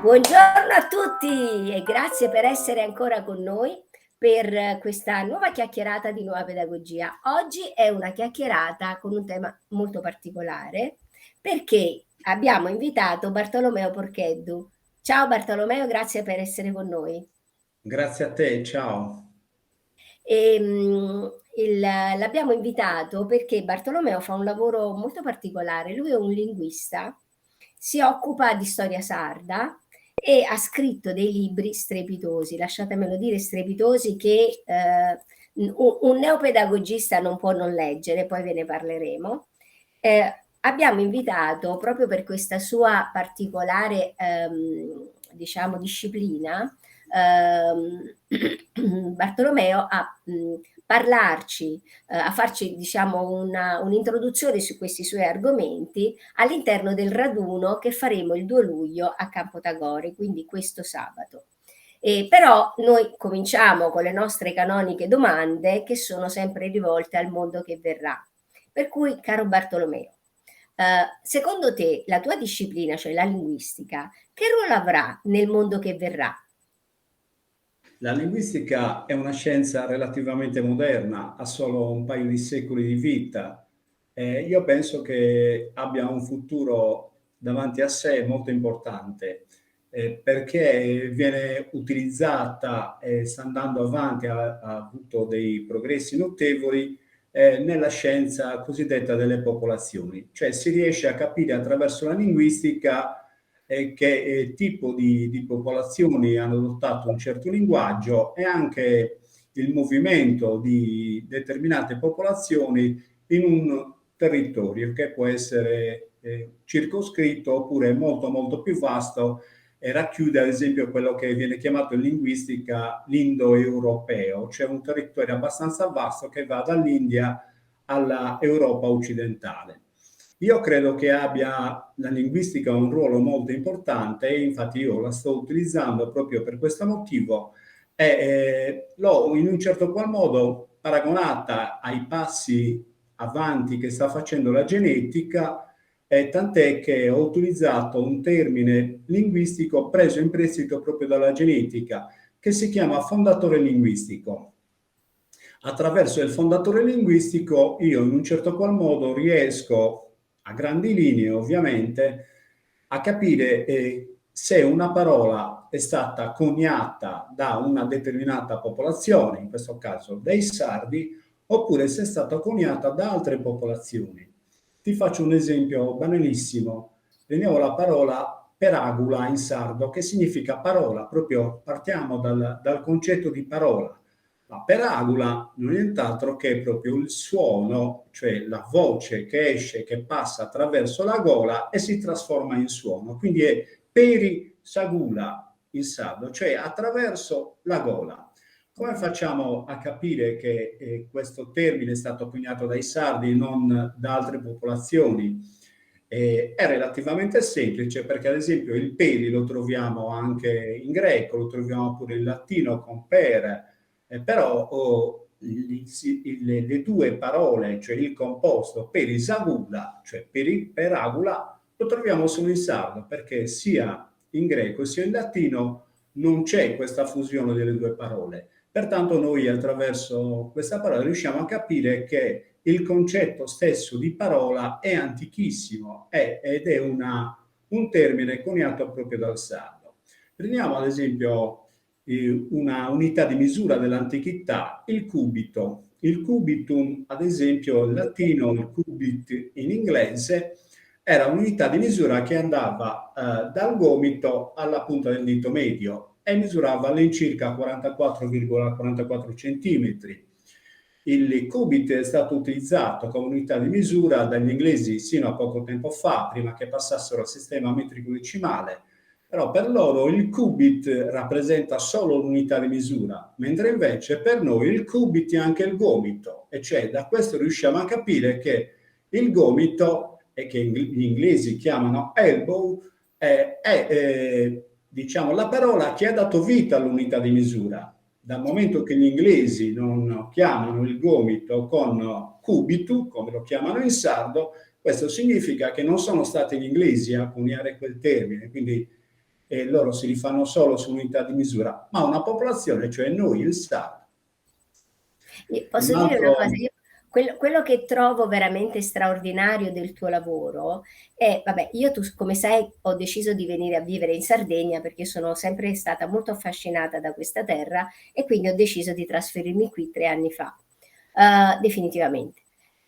Buongiorno a tutti e grazie per essere ancora con noi per questa nuova chiacchierata di Nuova Pedagogia. Oggi è una chiacchierata con un tema molto particolare perché abbiamo invitato Bartolomeo Porcheddu. Ciao Bartolomeo, grazie per essere con noi. Grazie a te, ciao. L'abbiamo invitato perché Bartolomeo fa un lavoro molto particolare. Lui è un linguista, si occupa di storia sarda e ha scritto dei libri strepitosi, lasciatemelo dire, strepitosi che un neopedagogista non può non leggere, poi ve ne parleremo. Abbiamo invitato proprio per questa sua particolare diciamo disciplina Bartolomeo a parlarci, a farci diciamo un'introduzione su questi suoi argomenti all'interno del raduno che faremo il 2 luglio a Campo Tagore, quindi questo sabato. Però noi cominciamo con le nostre canoniche domande che sono sempre rivolte al mondo che verrà. Per cui, caro Bartolomeo, secondo te la tua disciplina, cioè la linguistica, che ruolo avrà nel mondo che verrà? La linguistica è una scienza relativamente moderna, ha solo un paio di secoli di vita. Io penso che abbia un futuro davanti a sé molto importante, perché viene utilizzata e sta andando avanti, ha avuto dei progressi notevoli nella scienza cosiddetta delle popolazioni. Cioè si riesce a capire attraverso la linguistica che tipo di popolazioni hanno adottato un certo linguaggio e anche il movimento di determinate popolazioni in un territorio che può essere circoscritto oppure molto molto più vasto e racchiude ad esempio quello che viene chiamato in linguistica l'indoeuropeo, cioè un territorio abbastanza vasto che va dall'India alla Europa occidentale. Io credo che abbia la linguistica un ruolo molto importante e infatti io la sto utilizzando proprio per questo motivo e l'ho in un certo qual modo paragonata ai passi avanti che sta facendo la genetica, tant'è che ho utilizzato un termine linguistico preso in prestito proprio dalla genetica che si chiama fondatore linguistico. Attraverso il fondatore linguistico io in un certo qual modo riesco, a grandi linee ovviamente, a capire se una parola è stata coniata da una determinata popolazione, in questo caso dei sardi, oppure se è stata coniata da altre popolazioni. Ti faccio un esempio banalissimo. Prendiamo la parola peragula in sardo, che significa parola, proprio partiamo dal concetto di parola. La peragula non è nient'altro che proprio il suono, cioè la voce che esce, che passa attraverso la gola e si trasforma in suono. Quindi è perisagula in sardo, cioè attraverso la gola. Come facciamo a capire che questo termine è stato coniato dai sardi e non da altre popolazioni? È relativamente semplice perché ad esempio il peri lo troviamo anche in greco, lo troviamo pure in latino con per, però le due parole, cioè il composto perisagula, cioè peragula, lo troviamo solo in sardo perché sia in greco sia in latino non c'è questa fusione delle due parole. Pertanto noi attraverso questa parola riusciamo a capire che il concetto stesso di parola è antichissimo ed è un termine coniato proprio dal sardo. Prendiamo ad esempio una unità di misura dell'antichità, il cubito. Il cubitum, ad esempio, in latino, il cubit in inglese, era un'unità di misura che andava dal gomito alla punta del dito medio e misurava all'incirca 44,44 centimetri. Il cubit è stato utilizzato come unità di misura dagli inglesi sino a poco tempo fa, prima che passassero al sistema metrico decimale, però per loro il qubit rappresenta solo l'unità di misura, mentre invece per noi il qubit è anche il gomito, e cioè da questo riusciamo a capire che il gomito, e che gli inglesi chiamano elbow, è diciamo, la parola che ha dato vita all'unità di misura. Dal momento che gli inglesi non chiamano il gomito con cubitu, come lo chiamano in sardo, questo significa che non sono stati gli inglesi a coniare quel termine, quindi e loro si rifanno solo su unità di misura, ma una popolazione, cioè noi, il sardo. Un Posso dire una altro. cosa, io quello che trovo veramente straordinario del tuo lavoro è, vabbè, io tu come sai ho deciso di venire a vivere in Sardegna perché sono sempre stata molto affascinata da questa terra e quindi ho deciso di trasferirmi qui 3 anni fa, definitivamente.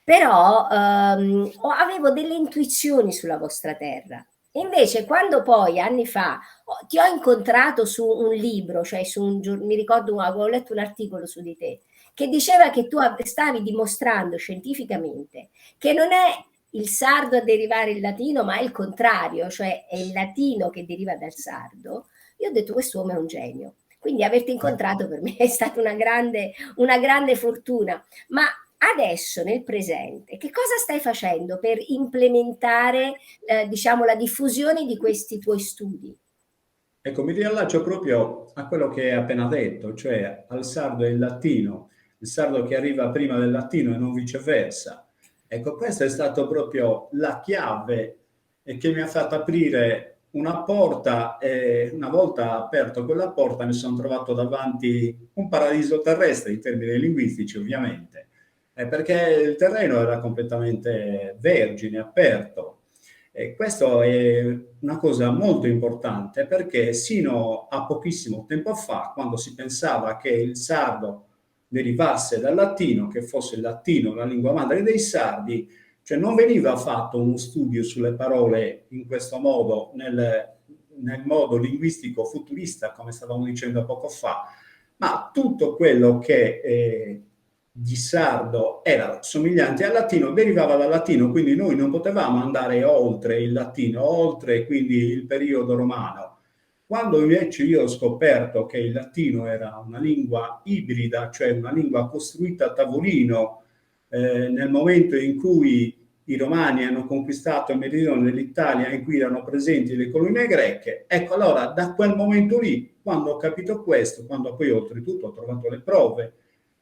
Però avevo delle intuizioni sulla vostra terra. Invece, quando poi anni fa ti ho incontrato su un libro, cioè mi ricordo, avevo letto un articolo su di te, che diceva che tu stavi dimostrando scientificamente che non è il sardo a derivare il latino, ma è il contrario, cioè è il latino che deriva dal sardo. Io ho detto, quest'uomo è un genio. Quindi averti incontrato per me è stata una grande fortuna. Ma adesso, nel presente, che cosa stai facendo per implementare, diciamo, la diffusione di questi tuoi studi? Ecco, mi riallaccio proprio a quello che hai appena detto, cioè al sardo e il latino, il sardo che arriva prima del latino e non viceversa. Ecco, questa è stata proprio la chiave che mi ha fatto aprire una porta e una volta aperto quella porta mi sono trovato davanti un paradiso terrestre in termini linguistici, ovviamente, perché il terreno era completamente vergine, aperto. E questo è una cosa molto importante perché sino a pochissimo tempo fa, quando si pensava che il sardo derivasse dal latino, che fosse il latino la lingua madre dei sardi, cioè non veniva fatto uno studio sulle parole in questo modo, nel modo linguistico futurista, come stavamo dicendo poco fa, ma tutto quello che di sardo era somigliante al latino derivava dal latino, quindi noi non potevamo andare oltre il latino, oltre quindi il periodo romano. Quando invece io ho scoperto che il latino era una lingua ibrida, cioè una lingua costruita a tavolino, nel momento in cui i romani hanno conquistato il meridione dell'Italia in cui erano presenti le colonie greche, ecco allora da quel momento lì, quando ho capito questo, quando poi oltretutto ho trovato le prove,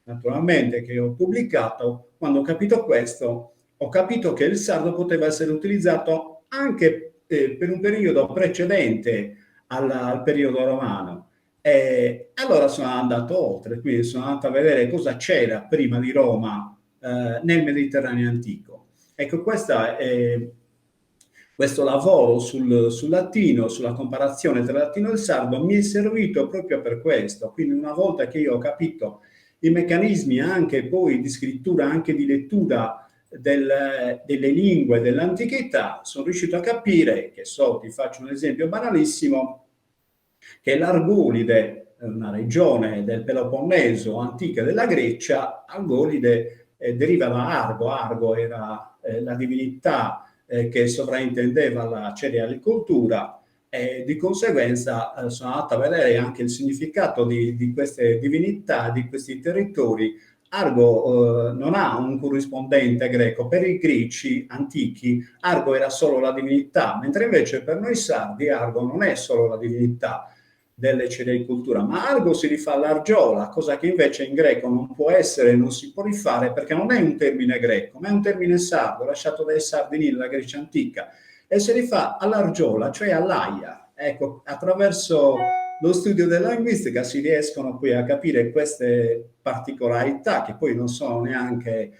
naturalmente che ho pubblicato, quando ho capito questo, ho capito che il sardo poteva essere utilizzato anche per un periodo precedente al periodo romano. E allora sono andato oltre, quindi sono andato a vedere cosa c'era prima di Roma nel Mediterraneo antico. Ecco, questo lavoro sul latino, sulla comparazione tra il latino e il sardo, mi è servito proprio per questo. Quindi una volta che io ho capito i meccanismi anche poi di scrittura, anche di lettura delle lingue dell'antichità, sono riuscito a capire, che so, ti faccio un esempio banalissimo, che l'Argolide, una regione del Peloponneso antica della Grecia, Argolide deriva da Argo. Argo era la divinità che sovraintendeva la cerealicoltura e di conseguenza sono andato a vedere anche il significato di queste divinità, di questi territori. Argo non ha un corrispondente greco. Per i greci antichi Argo era solo la divinità, mentre invece per noi sardi Argo non è solo la divinità delle cerealicoltura, ma Argo si rifà all'argiola, cosa che invece in greco non può essere, non si può rifare perché non è un termine greco, ma è un termine sardo, lasciato dai Sardini nella Grecia antica, e si rifà all'argiola, cioè all'aia. Ecco, attraverso lo studio della linguistica si riescono poi a capire queste particolarità che poi non sono neanche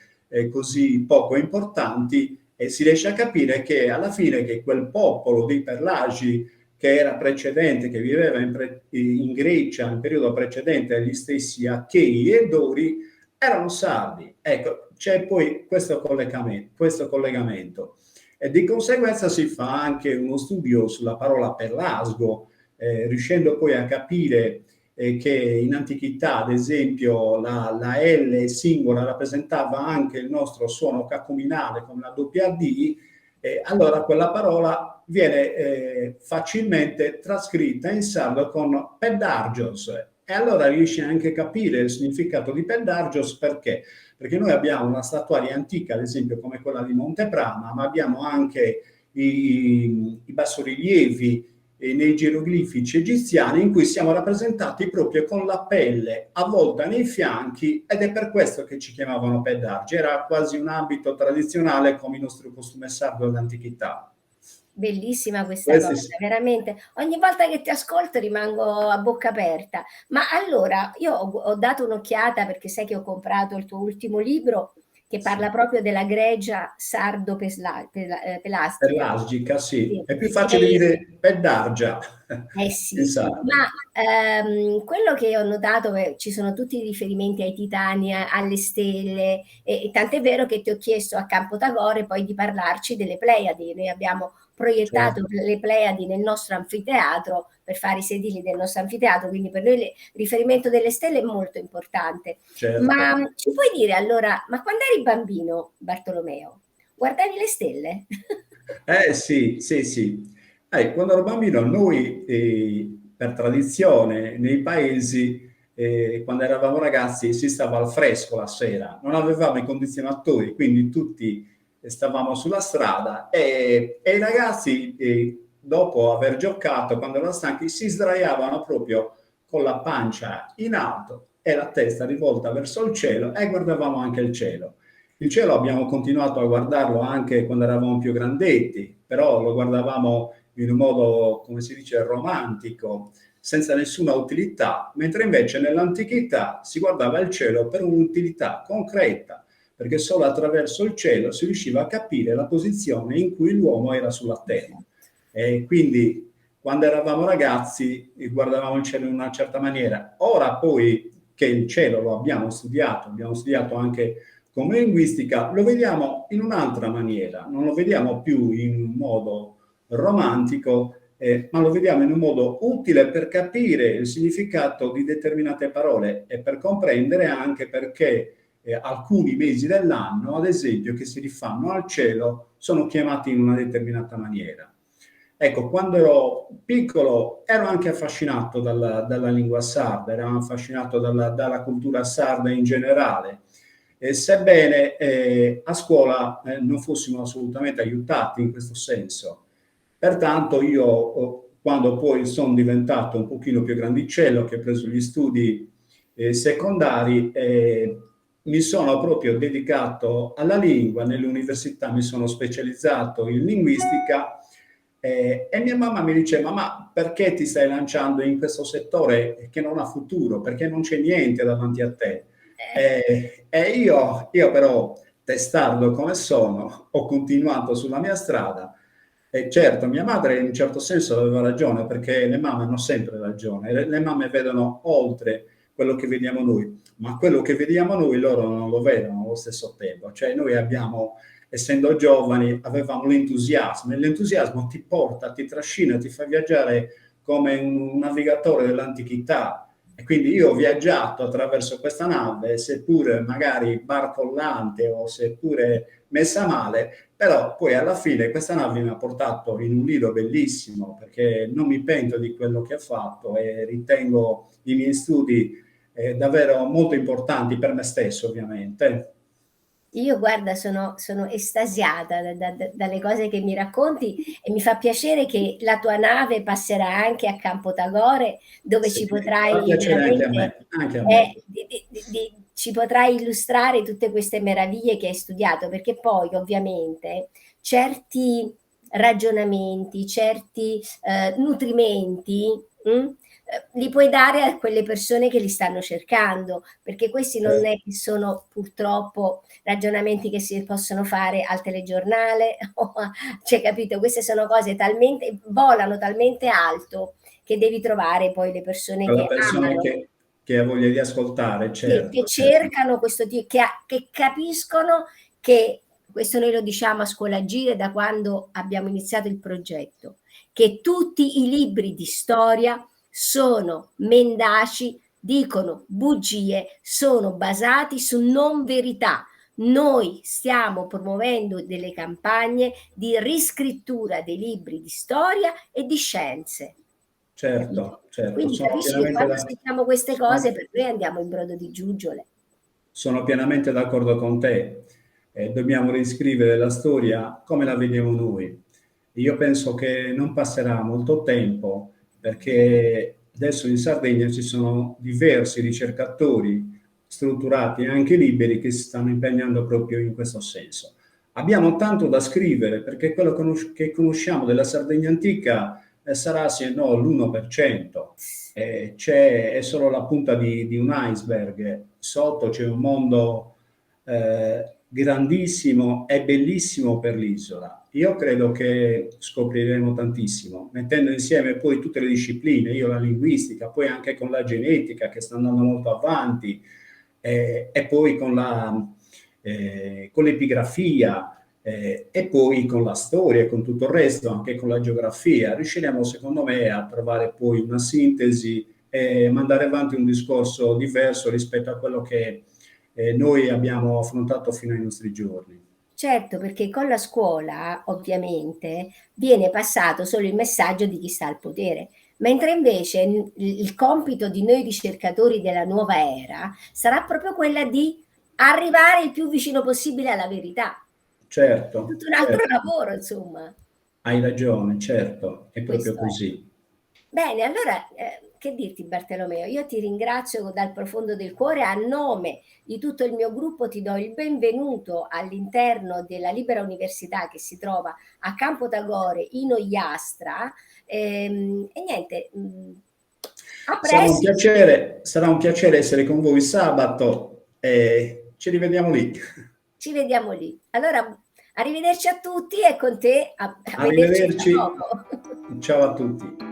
così poco importanti e si riesce a capire che alla fine che quel popolo dei Perlagi che era precedente, che viveva in Grecia nel periodo precedente agli stessi Achei e Dori, erano sardi. Ecco, c'è poi questo collegamento. E di conseguenza si fa anche uno studio sulla parola Pelasgo, riuscendo poi a capire che in antichità, ad esempio, la L singola rappresentava anche il nostro suono cacuminale come la doppia D, allora quella parola viene facilmente trascritta in sardo con pedargios. E allora riesci anche a capire il significato di pedargios perché? Perché noi abbiamo una statuaria antica, ad esempio come quella di Monteprama, ma abbiamo anche i bassorilievi nei geroglifici egiziani in cui siamo rappresentati proprio con la pelle avvolta nei fianchi ed è per questo che ci chiamavano pedargi, era quasi un abito tradizionale come i nostri costumi sardo dell'antichità. Bellissima questa Questi cosa, s veramente. Ogni volta che ti ascolto rimango a bocca aperta. Ma allora, io ho dato un'occhiata perché sai che ho comprato il tuo ultimo libro che parla sì. proprio della greggia pelastica. Pelasgica, sì. Sì. È più facile dire peddargia Eh in sì, sardo. ma quello che ho notato è ci sono tutti i riferimenti ai titani, alle stelle, e tant'è vero che ti ho chiesto a Campo Tagore poi di parlarci delle Pleiadi. Noi abbiamo proiettato Certo, le Pleiadi nel nostro anfiteatro per fare i sedili del nostro anfiteatro, quindi per noi il riferimento delle stelle è molto importante. Ma certo. ci puoi dire allora, ma quando eri bambino, Bartolomeo, guardavi le stelle? Sì, sì, sì. Quando ero bambino noi, per tradizione, nei paesi, quando eravamo ragazzi, si stava al fresco la sera, non avevamo i condizionatori, quindi tutti stavamo sulla strada e i ragazzi, dopo aver giocato, quando erano stanchi, si sdraiavano proprio con la pancia in alto e la testa rivolta verso il cielo e guardavamo anche il cielo. Il cielo abbiamo continuato a guardarlo anche quando eravamo più grandetti, però lo guardavamo in un modo, come si dice, romantico, senza nessuna utilità, mentre invece nell'antichità si guardava il cielo per un'utilità concreta, perché solo attraverso il cielo si riusciva a capire la posizione in cui l'uomo era sulla terra. Esatto. E quindi quando eravamo ragazzi guardavamo il cielo in una certa maniera. Ora poi che il cielo lo abbiamo studiato anche come linguistica, lo vediamo in un'altra maniera, non lo vediamo più in un modo romantico, ma lo vediamo in un modo utile per capire il significato di determinate parole e per comprendere anche perché alcuni mesi dell'anno, ad esempio, che si rifanno al cielo, sono chiamati in una determinata maniera. Ecco, quando ero piccolo ero anche affascinato dalla lingua sarda, ero affascinato dalla cultura sarda in generale, sebbene a scuola non fossimo assolutamente aiutati in questo senso. Pertanto io, quando poi sono diventato un pochino più grandicello, che ho preso gli studi secondari, mi sono proprio dedicato alla lingua, nell'università mi sono specializzato in linguistica e mia mamma mi diceva, ma perché ti stai lanciando in questo settore che non ha futuro, perché non c'è niente davanti a te? Io però, testardo come sono, ho continuato sulla mia strada e certo, mia madre in un certo senso aveva ragione, perché le mamme hanno sempre ragione, le mamme vedono oltre quello che vediamo noi, ma quello che vediamo noi loro non lo vedono allo stesso tempo. Cioè noi abbiamo, essendo giovani, avevamo l'entusiasmo e l'entusiasmo ti porta, ti trascina, ti fa viaggiare come un navigatore dell'antichità. E quindi io ho viaggiato attraverso questa nave, seppure magari barcollante o seppure messa male, però poi alla fine questa nave mi ha portato in un lido bellissimo, perché non mi pento di quello che ho fatto e ritengo i miei studi davvero molto importanti per me stesso, ovviamente. Io guarda sono estasiata dalle cose che mi racconti e mi fa piacere che la tua nave passerà anche a Campo Tagore, dove Sì, ci fa potrai piacere anche a veramente me, anche a me. ci potrai illustrare tutte queste meraviglie che hai studiato, perché poi ovviamente certi ragionamenti, certi nutrimenti, li puoi dare a quelle persone che li stanno cercando, perché questi non Certo. è che sono purtroppo ragionamenti che si possono fare al telegiornale, cioè capito? Queste sono cose talmente, volano talmente alto che devi trovare poi le persone Quella che persona amano, che ha voglia di ascoltare, che certo, certo. cercano questo tipo, che capiscono che, questo noi lo diciamo a Scuola Gire da quando abbiamo iniziato il progetto, che tutti i libri di storia sono mendaci, dicono bugie, sono basati su non verità. Noi stiamo promuovendo delle campagne di riscrittura dei libri di storia e di scienze. Capito? Certo, certo, Quindi sono capisci che pienamente quando da sentiamo queste cose sono per noi andiamo in brodo di giuggiole. sono pienamente d'accordo con te. Dobbiamo riscrivere la storia come la vediamo noi. Io penso che non passerà molto tempo perché adesso in Sardegna ci sono diversi ricercatori strutturati e anche liberi che si stanno impegnando proprio in questo senso. Abbiamo tanto da scrivere perché quello che conosciamo della Sardegna antica sarà sì e no l'1%. È solo la punta di un iceberg. Sotto c'è un mondo grandissimo e bellissimo per l'isola. Io credo che scopriremo tantissimo, mettendo insieme poi tutte le discipline, io la linguistica, poi anche con la genetica che sta andando molto avanti, e poi con l'epigrafia, e poi con la storia e con tutto il resto, anche con la geografia, riusciremo secondo me a trovare poi una sintesi e mandare avanti un discorso diverso rispetto a quello che noi abbiamo affrontato fino ai nostri giorni. Certo, perché con la scuola ovviamente viene passato solo il messaggio di chi sta al potere, mentre invece il compito di noi ricercatori della nuova era sarà proprio quella di arrivare il più vicino possibile alla verità. È Certo, tutto un altro certo, lavoro, insomma. hai ragione, certo, è proprio Questo è. così. Bene, allora, che dirti Bartolomeo? Io ti ringrazio dal profondo del cuore, a nome di tutto il mio gruppo ti do il benvenuto all'interno della Libera Università che si trova a Campo Tagore in Ogliastra, e niente, a presto, Sarà un piacere essere con voi sabato e ci rivediamo lì. ci vediamo lì. Allora, arrivederci a tutti e con te a vederci tra Arrivederci, poco. ciao a tutti.